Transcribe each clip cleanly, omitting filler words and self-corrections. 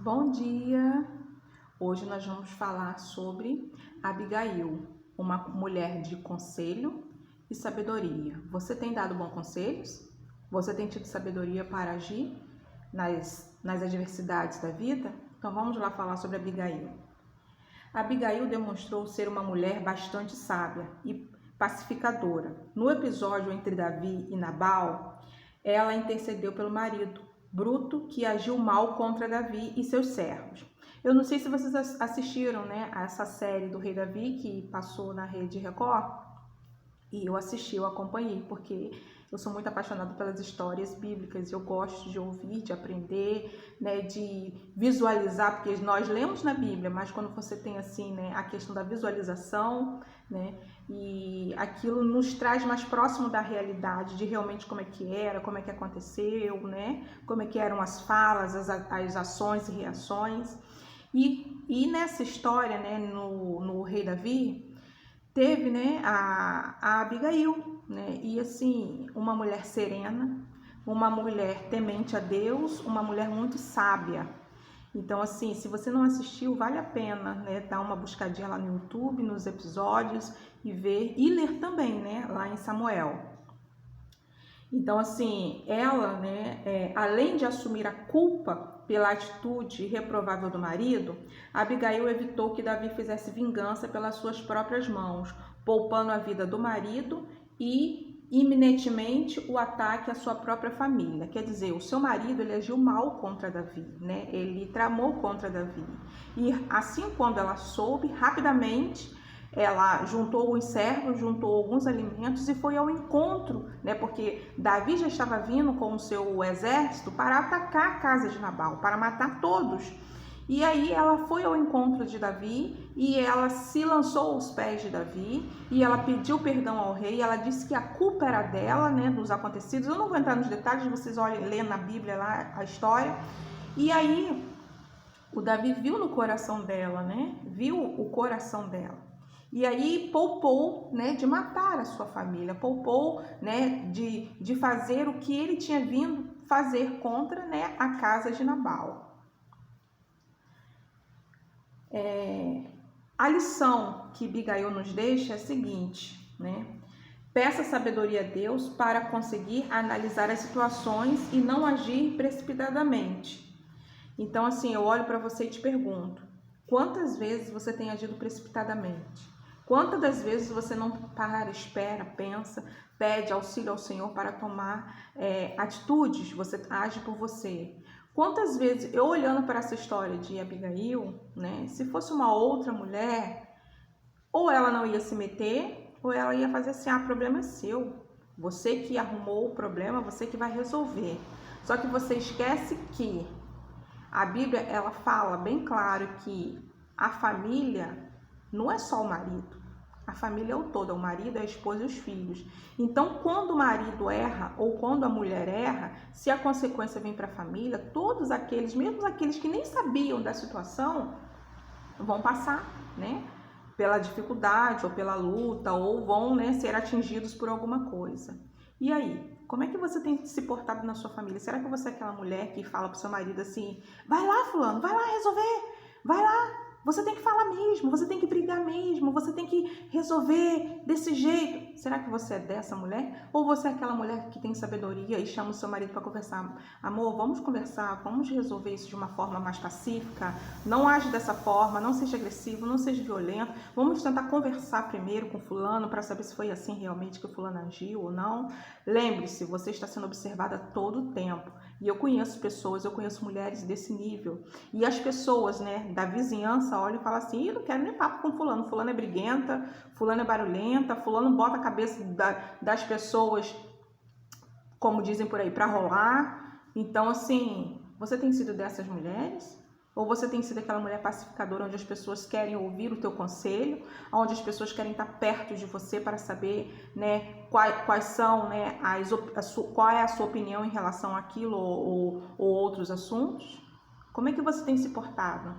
Bom dia! Hoje nós vamos falar sobre Abigail, uma mulher de conselho e sabedoria. Você tem dado bons conselhos? Você tem tido sabedoria para agir nas adversidades da vida? Então vamos lá falar sobre Abigail. Abigail demonstrou ser uma mulher bastante sábia e pacificadora. No episódio entre Davi e Nabal, ela intercedeu pelo marido bruto que agiu mal contra Davi e seus servos. Eu não sei se vocês assistiram, a essa série do rei Davi que passou na Rede Record, e eu assisti, eu acompanhei, porque eu sou muito apaixonada pelas histórias bíblicas, eu gosto de ouvir, de aprender, de visualizar, porque nós lemos na Bíblia, mas quando você tem assim, a questão da visualização, e aquilo nos traz mais próximo da realidade, de realmente como é que era, como é que aconteceu, como é que eram as falas, as ações e reações. E nessa história, no rei Davi, teve a Abigail, e assim, uma mulher serena, uma mulher temente a Deus, uma mulher muito sábia. Então assim, se você não assistiu, vale a pena, dar uma buscadinha lá no YouTube, nos episódios, e ver, e ler também, lá em Samuel. Então assim, ela, além de assumir a culpa pela atitude reprovável do marido, Abigail evitou que Davi fizesse vingança pelas suas próprias mãos, poupando a vida do marido e iminentemente o ataque à sua própria família. Quer dizer, o seu marido, ele agiu mal contra Davi, ele tramou contra Davi. E assim, quando ela soube, rapidamente ela juntou os servos, juntou alguns alimentos e foi ao encontro, porque Davi já estava vindo com o seu exército para atacar a casa de Nabal, para matar todos. E aí ela foi ao encontro de Davi e ela se lançou aos pés de Davi e ela pediu perdão ao rei. Ela disse que a culpa era dela, dos acontecidos. Eu não vou entrar nos detalhes, vocês olhem, lêem na Bíblia lá a história. E aí o Davi viu no coração dela, viu o coração dela. E aí poupou, de matar a sua família, poupou, de fazer o que ele tinha vindo fazer contra, a casa de Nabal. A lição que Abigail nos deixa é a seguinte, peça sabedoria a Deus para conseguir analisar as situações e não agir precipitadamente. Então assim, eu olho para você e te pergunto, quantas vezes você tem agido precipitadamente? Quantas das vezes você não para, espera, pensa, pede auxílio ao Senhor para tomar atitudes, você age por você? Quantas vezes, eu olhando para essa história de Abigail, se fosse uma outra mulher, ou ela não ia se meter, ou ela ia fazer assim, problema é seu. Você que arrumou o problema, você que vai resolver. Só que você esquece que a Bíblia, ela fala bem claro que a família não é só o marido, a família é o todo, é o marido, a esposa e os filhos. Então, quando o marido erra ou quando a mulher erra, se a consequência vem para a família, todos aqueles, mesmo aqueles que nem sabiam da situação, vão passar, pela dificuldade ou pela luta, ou vão, ser atingidos por alguma coisa. E aí, como é que você tem se portado na sua família? Será que você é aquela mulher que fala pro seu marido assim, vai lá fulano, vai lá resolver, vai lá, você tem que falar mesmo, você tem que brigar mesmo, você tem que resolver desse jeito. Será que você é dessa mulher? Ou você é aquela mulher que tem sabedoria e chama o seu marido para conversar? Amor, vamos conversar, vamos resolver isso de uma forma mais pacífica. Não age dessa forma, não seja agressivo, não seja violento. Vamos tentar conversar primeiro com fulano para saber se foi assim realmente que o fulano agiu ou não. Lembre-se, você está sendo observada todo o tempo. E eu conheço pessoas, eu conheço mulheres desse nível. E as pessoas, da vizinhança olham e falam assim, eu não quero nem papo com fulano. Fulano é briguenta, fulano é barulhenta, fulano bota a cabeça das pessoas, como dizem por aí, para rolar. Então, assim, você tem sido dessas mulheres? Ou você tem sido aquela mulher pacificadora onde as pessoas querem ouvir o teu conselho, onde as pessoas querem estar perto de você para saber, quais são, qual é a sua opinião em relação àquilo ou outros assuntos? Como é que você tem se portado,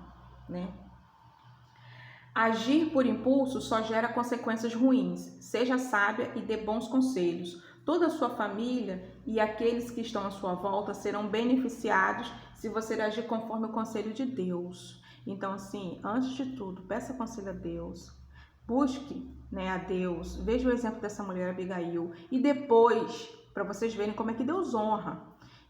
Agir por impulso só gera consequências ruins. Seja sábia e dê bons conselhos. Toda a sua família e aqueles que estão à sua volta serão beneficiados se você agir conforme o conselho de Deus. Então, assim, antes de tudo, peça conselho a Deus, busque, né, a Deus, veja o exemplo dessa mulher Abigail, e depois, para vocês verem como é que Deus honra,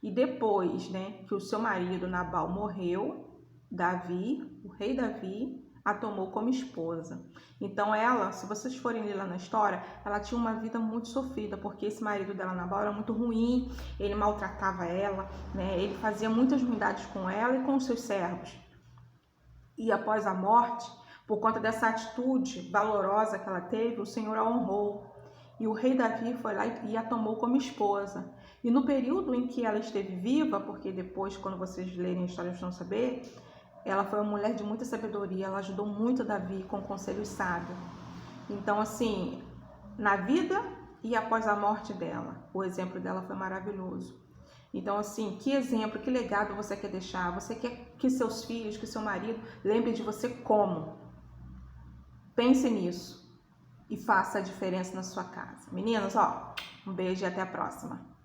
e depois, né, que o seu marido Nabal morreu, Davi, o rei Davi, a tomou como esposa. Então ela, se vocês forem ler lá na história, ela tinha uma vida muito sofrida, porque esse marido dela, Nabal, era muito ruim, ele maltratava ela, né? Ele fazia muitas ruindades com ela e com os seus servos. E após a morte, por conta dessa atitude valorosa que ela teve, o Senhor a honrou. E o rei Davi foi lá e a tomou como esposa. E no período em que ela esteve viva, porque depois, quando vocês lerem a história, vocês vão saber, ela foi uma mulher de muita sabedoria, ela ajudou muito Davi com conselhos sábios. Então, assim, na vida e após a morte dela, o exemplo dela foi maravilhoso. Então, assim, que exemplo, que legado você quer deixar? Você quer que seus filhos, que seu marido lembre de você como? Pense nisso e faça a diferença na sua casa. Meninas, ó, um beijo e até a próxima.